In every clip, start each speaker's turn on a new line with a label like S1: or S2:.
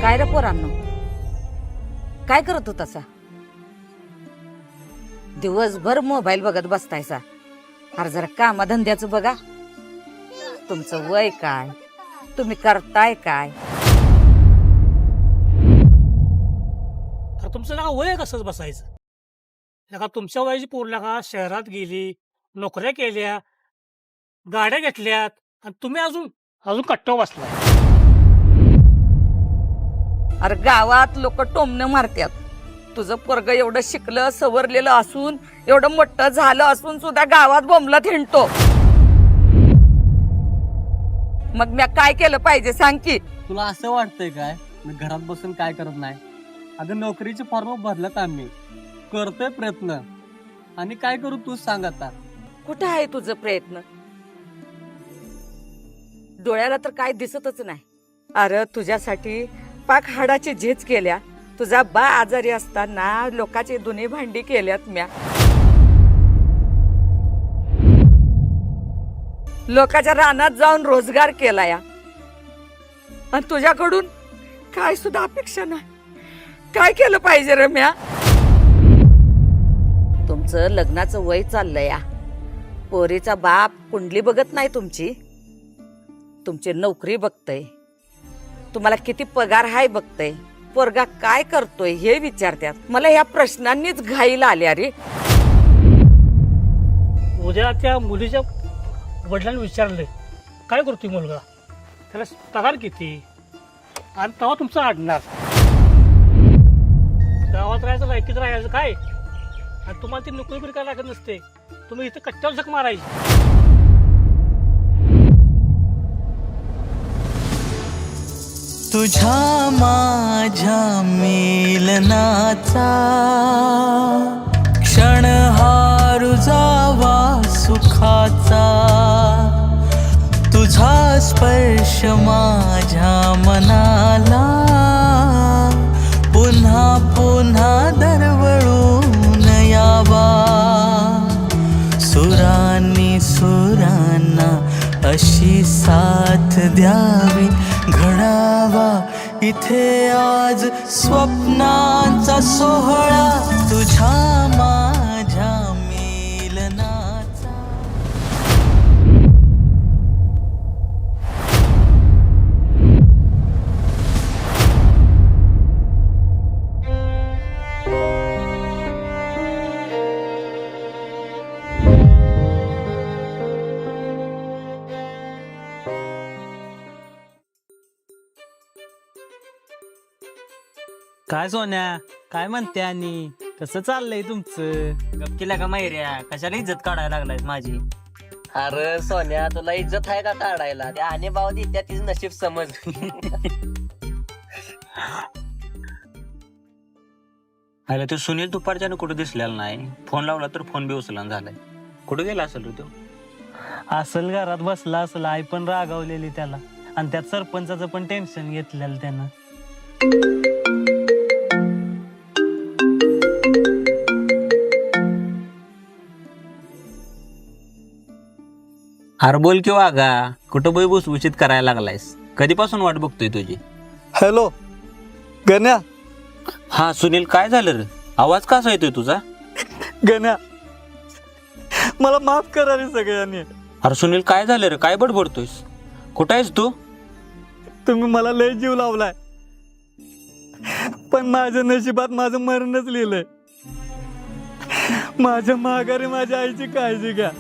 S1: काय रे पोरांनो, काय करत होतासा? दिवसभर मोबाईल बघत बसतायसा. अरे जरा कामधंद्याचं बघा. तुमचं वय काय, तुम्ही करताय काय?
S2: तुमचं नका वय कसंच बसायचं नका. तुमच्या वयाची पोरं का शहरात गेली, नोकऱ्या केल्या, गाड्या घेतल्यात आणि तुम्ही अजून अजून कट्ट्यावर बसलाय.
S1: अरे गावात लोक टोमणं मारतात. तुझं पोरग एवढं शिकलं सवरलेलं असून, एवढं मोठं झालं असून सुद्धा गावात बोंबलत हिंडतो. मग मी काय केलं पाहिजे सांग की?
S3: तुला असं वाटतंय काय मी घरात बसून काय करत नाही? अगं नोकरीचे फॉर्म भरलेत आम्ही, करतोय प्रयत्न. आणि काय करू तू सांग आता?
S1: कुठं आहे तुझं प्रयत्न? डोळ्याला तर काय दिसतच नाही. अरे तुझ्यासाठी पाक हाडाची झेच केल्या. तुझा बा आजारी असताना लोकांची धुणी भांडी केल्यात म्या. लोकांच्या रानात जाऊन रोजगार केला या. आणि तुझ्याकडून काय सुद्धा अपेक्षा नाही. काय केलं पाहिजे रे म्या? तुमचं लग्नाचं वय चाललंय या. पोरीचा बाप कुंडली बघत नाही तुमची नोकरी बघतय. तुम्हाला किती पगार हाय बघतय. पोरगा काय करतोय हे विचारतात. मला या प्रश्नांनीच घाईला आल्या रे.
S2: उद्या त्या मुलीच्या वडिलांनी विचारले काय करतोय मुलगा, त्याला पगार किती, आणि तेव्हा तुमचं अडणार. गावात राहायचं लायकीत राहायचं काय, आणि तुम्हाला ती नोकरी बिकरी काय लागत नसते. तुम्ही इथे कट्ट्यावर झक मारायची.
S4: तुझ्या माझ्या मिलनाचा क्षण हा रुजावा सुखाचा. तुझा स्पर्श माझ्या मनाला पुन्हा पुन्हा दरवळून यावा. सुरांनी सुरांना अशी साथ द्यावी, घडावा इथे आज स्वप्नांचा सोहळा. तुझ्या माझ्या मिलनाचा.
S5: काय सोन्या, काय म्हणते? आणि कसं चाललंय तुमचं?
S3: गपकीला का माहिर्या, कशाला इज्जत काढायला लागलाय माझी? अरे सोन्या, तुला इज्जत आहे का काढायला? त्या आणि भाव त्या तिचं नशीब समज.
S5: आयला तो सुनील दुपारच्यानं कुठं दिसलेला नाही. फोन लावला तर फोन बी उचलून झालाय. कुठं गेला असेल रे तो?
S6: असल घरात बसला असेल. आई पण रागावलेली त्याला, आणि त्यात सरपंचाचं पण टेन्शन घेतलेलं त्यानं.
S5: अरे बोल किंवा गा, कुठं बोई भुसभुशीत करायला लागलायस? कधीपासून वाट बघतोय तुझी.
S4: हॅलो गण्या.
S5: हा सुनील, काय झालं रे? आवाज कसा येतोय तुझा?
S4: गण्या, मला माफ करा रे सगळ्यांनी.
S5: अरे सुनील, काय झालं रे? काय बडबडतोयस? कुठं आहेस तू?
S4: तुम्ही मला लय जीव लावलाय, पण माझ्या नशिबात माझं मरणच लिहिलंय. माझ्या माघारी माझ्या आईची काळजी घ्या.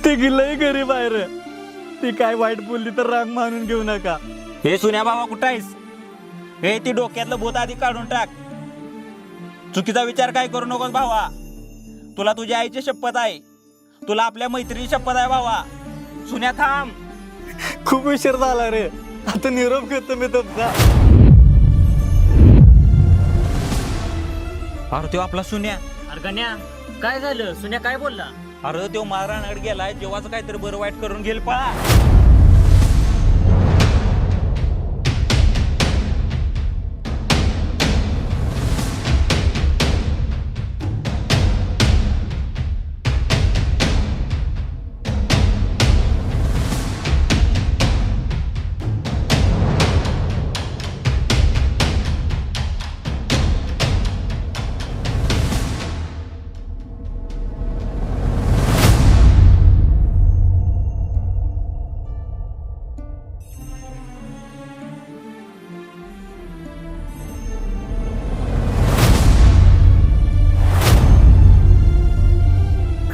S4: ते गेलंय घरी बाहेर. ती काय वाईट बोलली तर राग मानून घेऊ नका.
S5: हे सुन्या भावा कुठं आहेस? हे ती डोक्यातलं भूत आधी काढून टाक. चुकीचा विचार काय करू नकोस भावा. तुला तुझ्या आईची शपथ आहे, तुला आपल्या मैत्रिणी शपथ आहे भावा. सुन्या थांब.
S4: खूप उशीर झाला रे. आता निरोप घेतो मी तुमचा.
S5: अरे तो आपला सुन्या.
S6: अरे गण्या, काय झालं? सुन्या काय बोलला?
S5: अरे तो मारानाड गेलाय, जेव्हाच काहीतरी बरं वाईट करून घेईल पळा.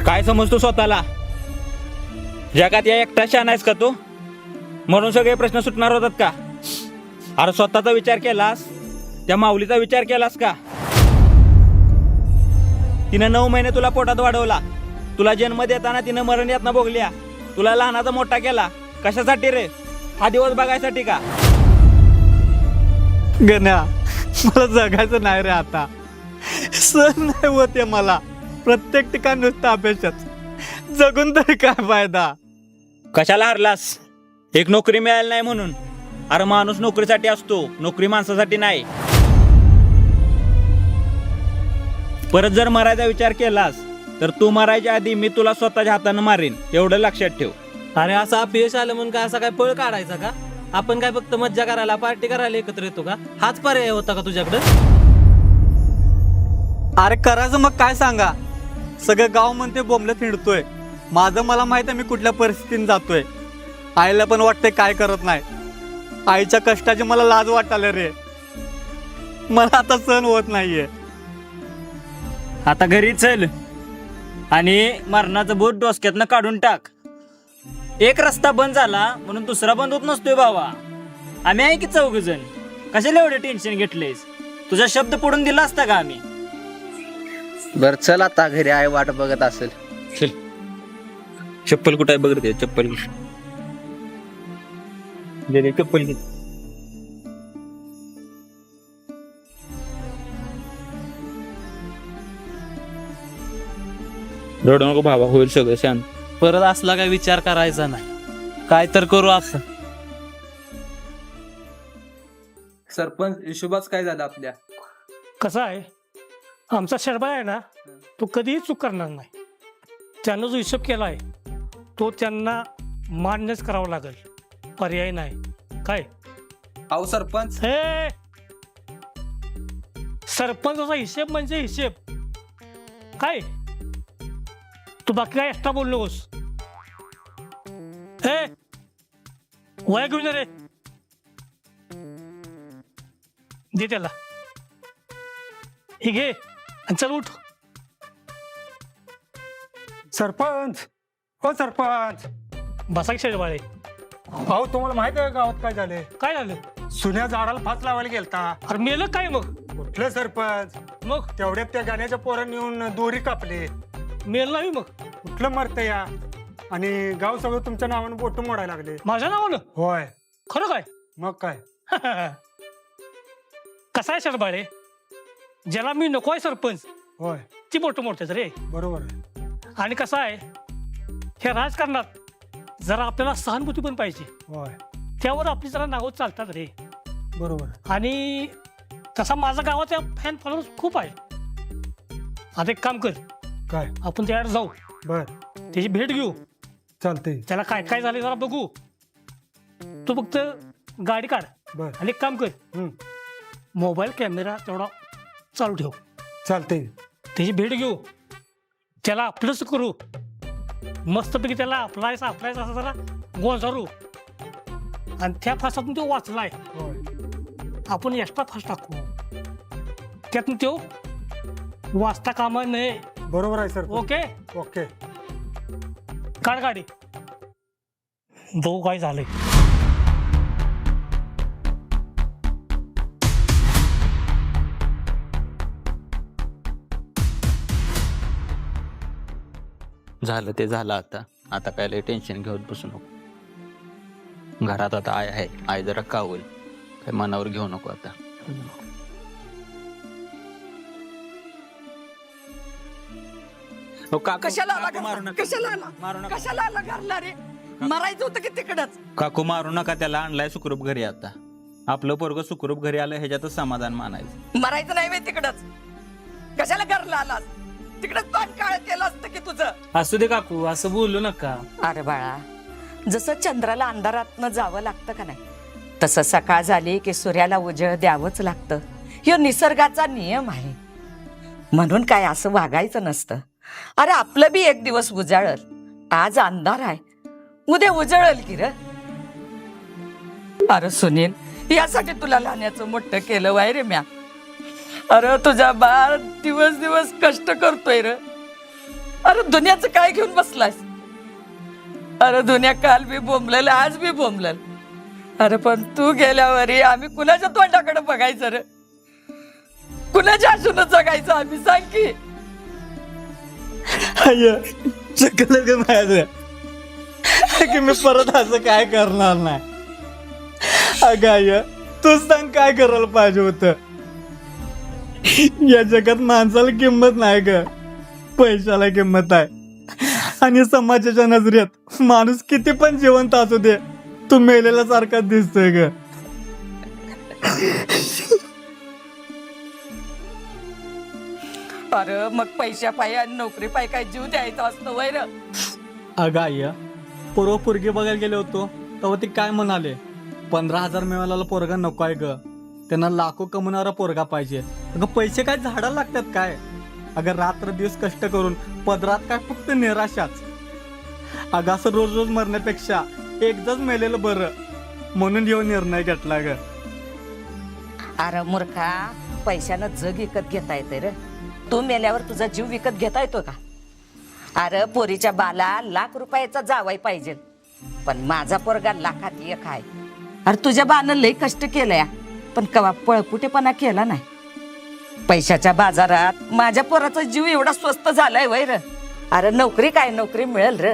S5: काय समजतो स्वतःला? जगात या एकटा शान आहेस का तू? म्हणून सगळे प्रश्न सुटणार होतात का? अरे स्वतःचा विचार केलास? त्या माऊलीचा विचार केलास का? तिनं 9 महिने तुला पोटात वाढवला, तुला जन्म देताना तिनं मरण यातना भोगल्या, तुला लहानाचा मोठा केला. कशासाठी रे? हा दिवस बघायसाठी का?
S4: गण्या, मला जगायचं नाही रे आता. सण नाही होते मला. प्रत्येक ठिकाणी नुसतं अपेक्षाच. जगून तरी काय फायदा?
S5: कशाला हरलास? एक नोकरी मिळाली नाही म्हणून? अरे माणूस नोकरीसाठी असतो, नोकरी माणसासाठी नाही. परत जर मरायचा विचार केलास तर तू मरायच्या आधी मी तुला स्वतःच्या हाताने मारीन, एवढं लक्षात ठेव.
S3: अरे असं अपयश आलं म्हणून काय असा काय पळ काढायचा का? आपण काय फक्त मज्जा करायला, पार्टी करायला एकत्र येतो का? हाच पर्याय होता का तुझ्याकडे?
S4: अरे करायचं मग काय सांगा. सगळं गाव म्हणते बोंबलं हिंडतोय. माझं मला माहित आहे मी कुठल्या परिस्थितीने जातोय. आईला पण वाटतंय काय करत नाही. आईच्या कष्टाची मला लाज वाटायला रे. मला आता सहन होत नाहीये.
S5: आता घरी चल आणि मरणाचं बोट डोसक्यातनं काढून टाक. एक रस्ता बंद झाला म्हणून दुसरा बंद होत नसतोय बाबा. आम्ही आहे की 4 जण. कशाला एवढं टेन्शन घेतलंयस? तुझा शब्द पडून दिला असता का आम्ही?
S7: बर चल आता घरी आई वाट बघत असेल.
S5: चल. चप्पल कुठे आहे बघ रे. चप्पल घे. चप्पल घे. रडू नको भावा, होईल सगळं शांत.
S3: परत असला काय विचार करायचा नाही. काय तर करू असं.
S8: सरपंच हिशोबाच काय झालं आपल्या?
S2: कसं आहे, आमचा शरबा आहे ना, तो कधीही चूक करणार नाही. त्यानं जो हिशोब केला आहे तो त्यांना मान्यच करावा लागेल. पर्याय नाही. काय
S8: अहो सरपंच,
S2: हे सरपंचाचा हिशेब म्हणजे हिशेब. काय तू बाकी काय एक्स्ट्रा बोलू नकोस. हे वया घेऊन ये रे. दे त्याला. हे घे आणि चल उठ.
S9: सरपंच, हो सरपंच.
S2: बसा की शेळबाळे.
S9: अहो तुम्हाला माहित आहे गावात काय झाले?
S2: काय झालं?
S9: सुन्या झाडाला फास लावायला गेलता.
S2: अरे मेलं काय मग?
S9: कुठलं सरपंच?
S2: मग
S9: तेवढ्यात त्या गाण्याच्या पोरांनी येऊन दोरी कापली.
S2: मेलं नाही मग?
S9: कुठलं मरतं या? आणि गाव सगळं तुमच्या नावानं बोट मोडायला लागले.
S2: माझ्या नावानं?
S9: होय.
S2: खरं काय?
S9: मग काय?
S2: कसा आहे शेळबाळे, ज्याला मी नको आहे सरपंच
S9: होय,
S2: ती मोठं मोठेच रे.
S9: बरोबर आहे.
S2: आणि कसं आहे, ह्या राजकारणात जरा आपल्याला सहानुभूती पण पाहिजे.
S9: होय,
S2: त्यावर आपली जरा नावं चालतात रे.
S9: बरोबर आहे.
S2: आणि तसा माझा गावाचा फॅन फॉलोअर्स खूप आहे. आता एक काम कर,
S9: काय?
S2: आपण त्याकडे जाऊ,
S9: बर,
S2: त्याची भेट घेऊ,
S9: चालते.
S2: त्याला काय काय झाले जरा बघू. तू फक्त गाडी काढ
S9: बर,
S2: आणि एक काम कर, मोबाईल कॅमेरा तेवढा चालू ठेव.
S9: चालते.
S2: त्याची भेट घेऊ, त्याला आपलंच करू, मस्तपैकी त्याला आपलायचं असं जरा गोंजारू. आणि त्या फासातून तो वाचलाय,
S9: होय,
S2: आपण एक्स्ट्रा फास टाकू, त्यातून तो वाचता कामा नये.
S9: बरोबर आहे सर.
S2: ओके.
S9: ओके.
S2: काढ गाडी जो काय झालंय.
S4: झालं ते झालं. आता आता काय लय टेन्शन घेऊन बसू नको. घरात आता आय आहे, आय जरा कावल, काय मनावर घेऊ नको आता. हो, काकू,
S1: कशाला आला
S4: काकू मारू
S1: घरला?
S4: नका.
S1: कशाला
S4: मारू
S1: आला
S4: नका.
S1: कशाला आला घरला रे? मरायचं होतं की तिकडच.
S4: काकू मारू नका, त्याला आणलाय सुखरूप घरी. आता आपलं पोरग सुखरूप घरी आलं ह्याच्यातच समाधान मानायचं.
S1: मरायचं नाही तिकडच. कशाला घरला आलास? तिकडच पान काळ केलं असतं की तुझं.
S6: असू दे काकू, असं बोलू नका.
S1: अरे बाळा, जसं चंद्राला अंधारातनं जावं लागतं का नाही, तसं सकाळ झाली की सूर्याला उजेड द्यावंच लागतं. ह्यो निसर्गाचा नियम आहे. म्हणून काय असं वागायचं नसतं. अरे आपलं बी एक दिवस उजाळल. आज अंधार आहे, उद्या उजळल की र. अरे सुनील, यासाठी तुला लहानाचं मोठं केलं वाय रे म्या. अरे तुझा बाळ दिवस दिवस कष्ट करतोय र. अरे दुनियाचं काय घेऊन बसलायस? अरे दुनिया काल बी बोंबलेल, आज बी बोंबलेल. अरे पण तू गेल्यावरी आम्ही कुणाच्या तोंडाकडे बघायचं रे? कुणाच्या आशून जगायचं आम्ही, सांग की.
S4: चकलं ग माझं की मी परत असं काय करणार नाही. अगं आय, तूच सांग काय करायला पाहिजे होतं. या जगात माणसाला किंमत नाही ग, पैशाला किंमत आहे. आणि समाजाच्या नजरेत माणूस किती पण जिवंत असू दे, तू मेलेला सारखा दिसतोय ग.
S1: अरे मग पैशा पायी आणि नोकरी पायी काय जीव द्यायचा असतो वैर?
S4: अगं आय, पोरं पोरगी बघायला गेले होतो तेव्हा ते काय म्हणाले, 15,000 मिळालेला पोरगा नको आहे ग, त्यांना लाखो कमवणारा पोरगा पाहिजे. अगं पैसे काय झाडाला लागतात काय? अगं रात्र दिवस कष्ट करून पदरात काय फक्त निराशाच. अगं असं रोज रोज मरण्यापेक्षा एकदाच मेलेलं बरं, म्हणून येऊन निर्णय घेतला ग.
S1: अरे मूर्खा, पैशानं जग विकत घेता येते रे. तू मेल्यावर तुझा जीव विकत घेता येतो का? अरे पोरीच्या बाला लाख रुपयाचा जावाई पाहिजे, पण माझा पोरगा लाखात एक आहे. अरे तुझ्या बानं लई कष्ट केलंय, पण कवा पळपुटेपणा केला नाही. पैशाच्या बाजारात माझ्या पोराचा जीव एवढा स्वस्त झालाय वय र. अरे नोकरी काय नोकरी मिळेल र,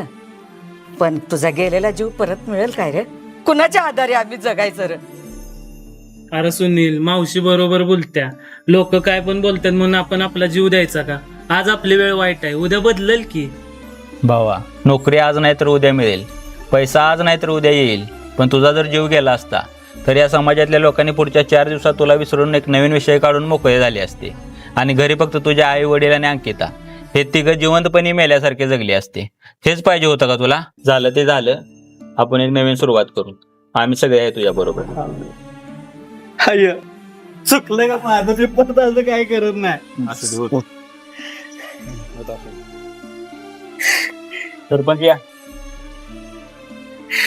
S1: पण तुझा गेलेला जीव परत मिळेल काय रे? कुणाच्या आधारे आम्ही जगायचं र?
S6: अरे सुनील, मावशी बरोबर बोलत्या. लोक काय पण बोलतात म्हणून आपण आपला जीव द्यायचा का? आज आपली वेळ वाईट आहे, उद्या बदलेल की.
S5: भावा, नोकरी आज नाही तर उद्या मिळेल, पैसा आज नाही तर उद्या येईल. पण तुझा जर जीव गेला असता तर या समाजातल्या लोकांनी पुढच्या 4 दिवसात तुला विसरून एक नवीन विषय काढून मोकळे झाले असते. आणि घरी फक्त तुझ्या आई वडील आणि अंकिता हे तिघं जिवंतपणे मेल्यासारखे जगले असते. हेच पाहिजे होतं का तुला? झालं ते झालं, आपण एक नवीन सुरुवात करू. आम्ही सगळे आहे तुझ्या बरोबर.
S4: आय, चुकलं का माझं? ते परत असं काय करत नाही.
S5: सरपंच या.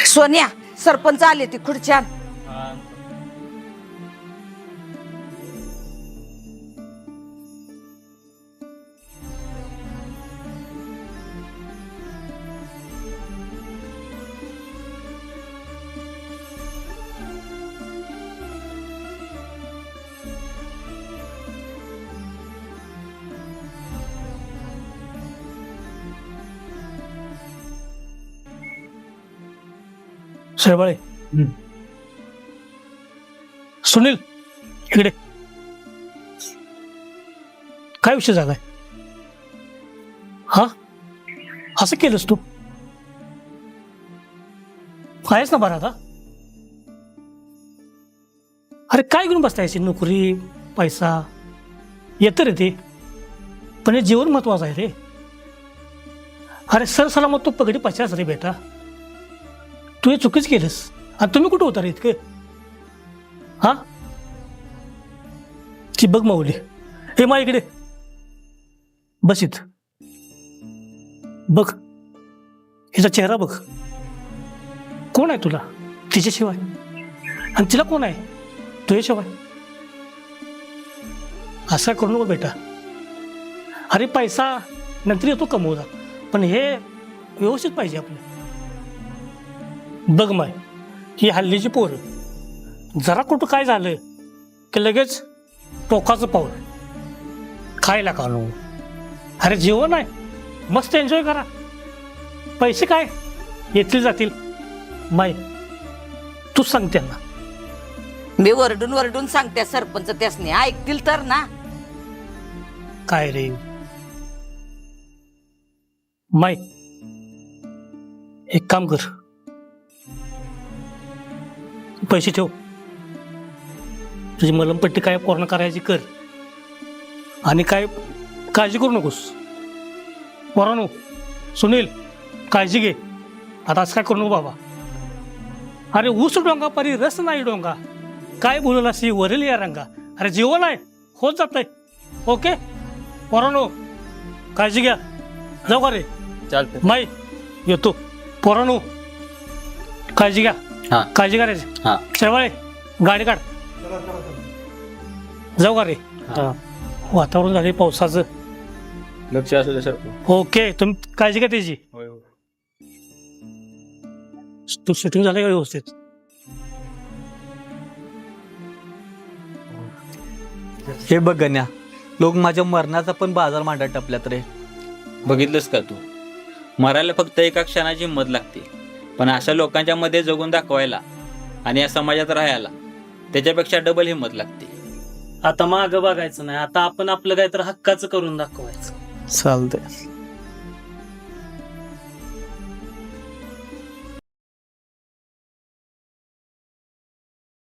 S1: सोन्या, सरपंच आले ती खुर्च्या.
S2: शेरबाळे, सुनील इकडे. काय विषय झालाय? हा, असं केलंस तू? आहेस ना बरं आता? अरे काय घेऊन बसतायची? नोकरी पैसा येतं रे ते, पण हे जीवन महत्वाचं आहे रे. अरे सर सलामत तू पगडी पचास रे बेटा. तू हे चुकीच केलंस. आणि तुम्ही कुठं होता रे इतके? हा, ती बघ माऊली, हे मा इकडे बस इथं बघ. हिचा चेहरा बघ. कोण आहे तुला तिच्याशिवाय? आणि तिला कोण आहे तुझ्याशिवाय? असं करू नको बेटा. अरे पैसा नंतर येतो कमवला, पण हे व्यवस्थित पाहिजे आपलं. बघ माय, ही हल्लीची पोरं जरा कुठं काय झालं की लगेच टोकाचं पाऊल खायला का नको. अरे जेवण आहे, मस्त एन्जॉय करा. पैसे काय येतील जातील. माय तूच सांग त्यांना.
S1: मी वरडून वरडून सांगते सरपंच, त्यासनी ऐकतील तर ना.
S2: काय रे माय, एक काम कर, पैसे ठेव, तुझी मलमपट्टी काय पूर्ण करायची कर, आणि काय काळजी करू नकोस. पोरांनो, सुनील काळजी घे. आता असं काय करू नको बाबा. अरे ऊस डोंगा परी रस नाही डोंगा, काय बोलल अशी वरेल या रंगा. अरे जेवण आहे, होत जात आहे. ओके पोरांनो, काळजी घ्या. जाऊ का रे?
S5: चालतंय.
S2: माई येतो. पोरांनो काळजी घ्या.
S5: हा.
S2: काळजी करायची.
S5: हा.
S2: शेवाळे गाडी काढ. जाऊ का रे? वातावरण झाले पावसाचं.
S5: लक्ष असू दे सर.
S2: ओके, तुम्ही काळजी घ्या त्याची. तू शूटिंग झालं का व्यवस्थित?
S4: हे बघ गण्या, लोक माझ्या मरणाचा पण बाजार मांडा टपल्यात रे.
S5: बघितलंस का तू, मरायला फक्त एका क्षणाची हिंमत लागते, पण अशा लोकांच्या मध्ये जगून दाखवायला आणि या समाजात राहायला त्याच्यापेक्षा डबल हिंमत लागते.
S6: आता मागं बघायचं नाही, आता आपण आपलं काहीतरी हक्काचं करून दाखवायचं.
S4: चालतंय.